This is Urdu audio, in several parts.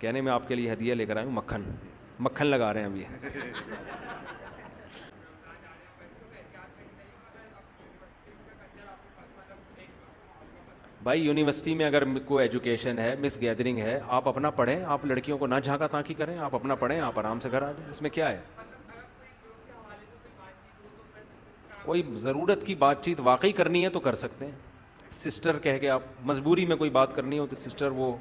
کہنے میں آپ کے لیے ہدیہ لے کر آیا ہوں، مکھن، مکھن لگا رہے ہیں ابھی. بھائی یونیورسٹی میں اگر کوئی ایجوکیشن ہے، مس گیدرنگ ہے، آپ اپنا پڑھیں، آپ لڑکیوں کو نہ جھانکا تاکی کریں، آپ اپنا پڑھیں، آپ آرام سے گھر آ جائیں، اس میں کیا ہے؟ کوئی ضرورت کی بات چیت واقعی کرنی ہے تو کر سکتے ہیں. سسٹر کہہ کے آپ مجبوری میں کوئی بات کرنی ہو تو سسٹر وہ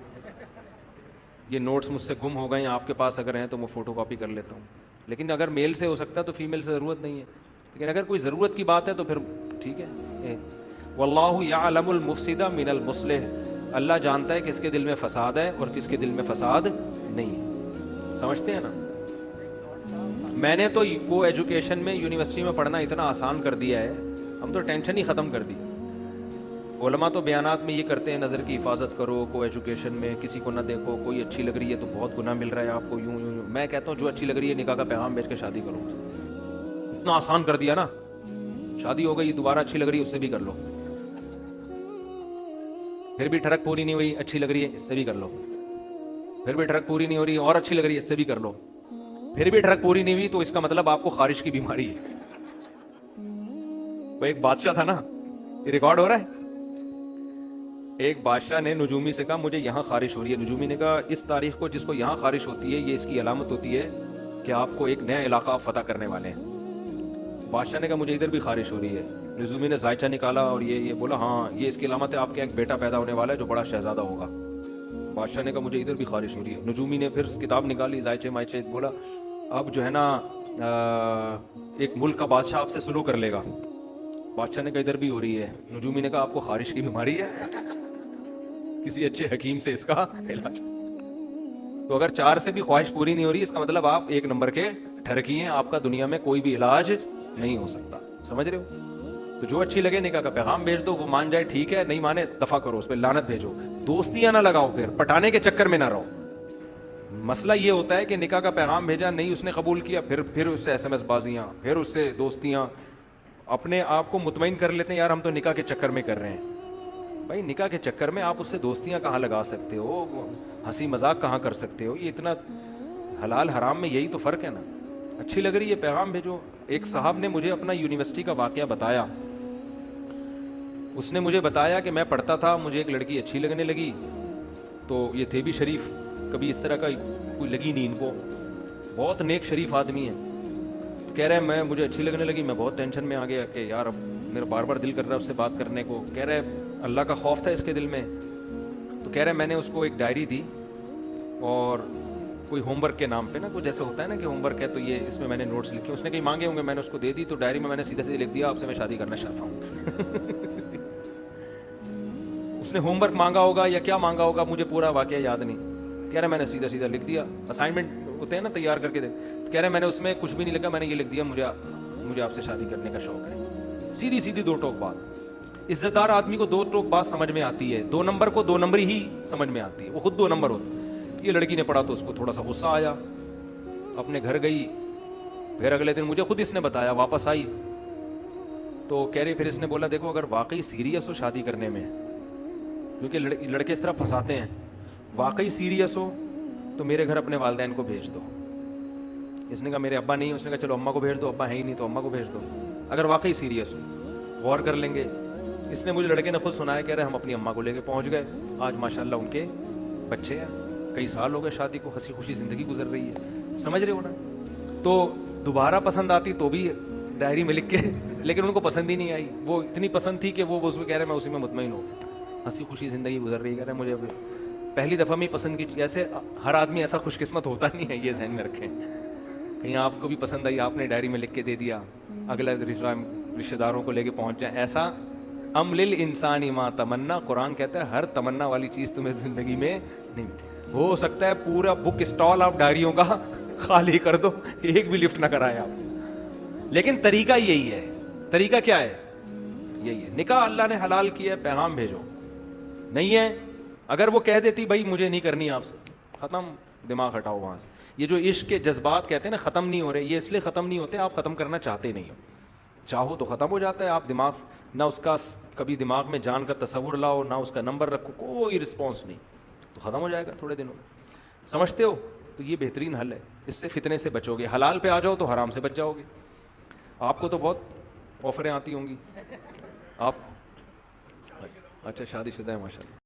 یہ نوٹس مجھ سے گم ہو گئے ہیں، آپ کے پاس اگر ہیں تو میں فوٹو کاپی کر لیتا ہوں. لیکن اگر میل سے ہو سکتا ہے تو فیمیل سے ضرورت نہیں ہے. لیکن اگر کوئی ضرورت کی بات ہے تو پھر ٹھیک ہے. واللہ یعلم المفسد من المصلح، اللہ جانتا ہے کس کے دل میں فساد ہے اور کس کے دل میں فساد نہیں ہے. سمجھتے ہیں نا؟ میں نے تو کو ایجوکیشن میں یونیورسٹی میں پڑھنا اتنا آسان کر دیا ہے، ہم تو ٹینشن ہی ختم کر دی. علماء تو بیانات میں یہ کرتے ہیں نظر کی حفاظت کرو، کو ایجوکیشن میں کسی کو نہ دیکھو، کوئی اچھی لگ رہی ہے تو بہت گناہ مل رہا ہے آپ کو، یوں یوں یوں. میں کہتا ہوں جو اچھی لگ رہی ہے نکاح کا پیغام بھیج کے شادی کرو. اتنا آسان کر دیا نا، شادی ہو گئی، دوبارہ اچھی لگ رہی ہے اس سے بھی کر لو، پھر بھی ٹھڑک پوری نہیں ہوئی، اچھی لگ رہی ہے اس سے بھی کر لو، پھر بھی ٹھڑک پوری نہیں ہو رہی اور اچھی لگ رہی ہے اس سے بھی کر لو، پھر بھی ٹھڑک پوری نہیں ہوئی تو اس کا مطلب آپ کو خارش کی بیماری ہے. وہ ایک بادشاہ تھا نا، یہ ریکارڈ ہو رہا ہے. ایک بادشاہ نے نجومی سے کہا مجھے یہاں خارش ہو رہی ہے. نجومی نے کہا اس تاریخ کو جس کو یہاں خارش ہوتی ہے یہ اس کی علامت ہوتی ہے کہ آپ کو ایک نیا علاقہ فتح کرنے والے ہیں. بادشاہ نے کہا مجھے ادھر بھی خارش ہو رہی ہے. نجومی نے ذائچہ نکالا اور یہ بولا ہاں یہ اس کی علامت ہے، آپ کے ایک بیٹا پیدا ہونے والا ہے جو بڑا شہزادہ ہوگا. بادشاہ نے کہا مجھے ادھر بھی خارش ہو رہی ہے. نجومی نے پھر کتاب نکالی، ذائچے مائچے، بولا اب جو ہے نا ایک ملک کا بادشاہ آپ سے سلو کر لے گا. بادشاہ نے کہا ادھر بھی ہو رہی ہے. نجومی نے کہا آپ کو خارش کی بیماری ہے، کسی اچھے حکیم سے اس کا علاج. تو اگر 4 سے بھی خواہش پوری نہیں ہو رہی اس کا مطلب آپ 1 نمبر کے ٹھرکی ہیں، آپ کا دنیا میں کوئی بھی علاج نہیں ہو سکتا. سمجھ رہے ہو؟ تو جو اچھی لگے نکاح کا پیغام بھیج دو، وہ مان جائے ٹھیک ہے، نہیں مانے دفع کرو، اس پہ لعنت بھیجو. دوستیاں نہ لگاؤ، پھر پٹانے کے چکر میں نہ رہو. مسئلہ یہ ہوتا ہے کہ نکاح کا پیغام بھیجا نہیں اس نے قبول کیا، پھر اس سے SMS بازیاں، پھر اس سے دوستیاں. اپنے آپ کو مطمئن کر لیتے ہیں یار ہم تو نکاح کے چکر میں کر رہے ہیں. بھائی نکاح کے چکر میں آپ اس سے دوستیاں کہاں لگا سکتے ہو، ہنسی مذاق کہاں کر سکتے ہو؟ یہ اتنا حلال حرام میں یہی تو فرق ہے نا. اچھی لگ رہی ہے پیغام بھیجو. ایک صاحب نے مجھے اپنا یونیورسٹی کا واقعہ بتایا. اس نے مجھے بتایا کہ میں پڑھتا تھا، مجھے ایک لڑکی اچھی لگنے لگی، تو یہ تھے بھی شریف، کبھی اس طرح کا کوئی لگی نہیں ان کو، بہت نیک شریف آدمی ہیں. کہہ رہے میں مجھے اچھی لگنے لگی، میں بہت ٹینشن میں آ گیا کہ یار اب میرا بار بار دل کر رہا ہے اس سے بات کرنے کو. کہہ رہے اللہ کا خوف تھا اس کے دل میں. تو کہہ رہے میں نے اس کو ایک ڈائری دی اور کوئی ہوم ورک کے نام پہ نا، کچھ جیسے ہوتا ہے نا کہ ہوم ورک ہے تو یہ اس میں میں نے نوٹس لکھے، اس نے کہیں مانگے ہوں گے، میں نے اس کو دے دی. تو ڈائری میں نے سیدھے لکھ دیا آپ سے میں شادی کرنا چاہتا ہوں. اس نے ہوم ورک مانگا ہوگا یا کیا مانگا ہوگا، مجھے پورا واقعہ یاد نہیں. کہہ رہے میں نے سیدھا لکھ دیا، اسائنمنٹ ہوتے ہیں نا تیار کر کے دے. کہہ رہے میں نے اس میں کچھ بھی نہیں لکھا، میں نے یہ لکھ دیا مجھے آپ سے شادی کرنے کا شوق ہے. سیدھی 2 ٹوک بات. عزت دار آدمی کو 2 ٹوک بات سمجھ میں آتی ہے، 2 نمبر کو 2 نمبری ہی سمجھ میں آتی ہے، وہ خود 2 نمبر ہوتا ہے. یہ لڑکی نے پڑھا تو اس کو تھوڑا سا غصہ آیا، اپنے گھر گئی. پھر اگلے دن مجھے خود اس نے بتایا، واپس آئی تو کہہ رہی، پھر اس نے بولا دیکھو اگر واقعی سیریس ہو شادی کرنے میں، کیونکہ لڑکے اس طرح پھنساتے ہیں، واقعی سیریس ہو تو میرے گھر اپنے والدین کو بھیج دو. اس نے کہا میرے ابا نہیں، اس نے کہا چلو اماں کو بھیج دو، ابا ہے ہی نہیں تو اماں کو بھیج دو. اگر واقعی سیریس ہو غور کر لیں گے. اس نے مجھے لڑکے نے خود سنایا، کہہ رہے ہم اپنی اماں کو لے کے پہنچ گئے. آج ماشاءاللہ ان کے بچے ہیں، کئی سال ہو گئے شادی کو، ہنسی خوشی زندگی گزر رہی ہے. سمجھ رہے ہو نا؟ تو دوبارہ پسند آتی تو بھی ڈائری میں لکھ کے، لیکن ان کو پسند ہی نہیں آئی. وہ اتنی پسند تھی کہ وہ اس میں کہہ رہے میں اسی میں مطمئن ہوں، ہنسی خوشی زندگی گزر رہی ہے. کہہ رہے مجھے پہلی دفعہ میں پسند کی. جیسے ہر آدمی ایسا خوش قسمت ہوتا نہیں ہے، یہ ذہن میں رکھیں. کہیں آپ کو بھی پسند آئی، آپ نے ڈائری میں لکھ کے دے دیا، اگلا رشتہ داروں کو لے کے پہنچ جائیں. ایسا ام للانسان ما تمنا، قرآن کہتا ہے ہر تمنا والی چیز تمہیں زندگی میں نہیں. ہو سکتا ہے پورا بک اسٹال آپ ڈائریوں کا خالی کر دو، ایک بھی لفٹ نہ کرائے آپ، لیکن طریقہ یہی ہے. طریقہ کیا ہے؟ یہی ہے. نکاح اللہ نے حلال کیا ہے، پیغام بھیجو. نہیں ہے اگر وہ کہہ دیتی بھائی مجھے نہیں کرنی آپ سے، ختم، دماغ ہٹاؤ وہاں سے. یہ جو عشق کے جذبات کہتے ہیں نا ختم نہیں ہو رہے، یہ اس لیے ختم نہیں ہوتے آپ ختم کرنا چاہتے نہیں ہو. چاہو تو ختم ہو جاتا ہے. آپ دماغ نہ اس کا کبھی دماغ میں جان کا تصور لاؤ، نہ اس کا نمبر رکھو، کوئی رسپانس نہیں، تو ختم ہو جائے گا تھوڑے دنوں میں. سمجھتے ہو؟ تو یہ بہترین حل ہے, اس سے فتنے سے بچو گے. حلال پہ آ جاؤ تو حرام سے بچ جاؤ گے. آپ کو تو بہت آفریں آتی ہوں گی. آپ اچھا شادی شدہ ہے ماشاء اللہ.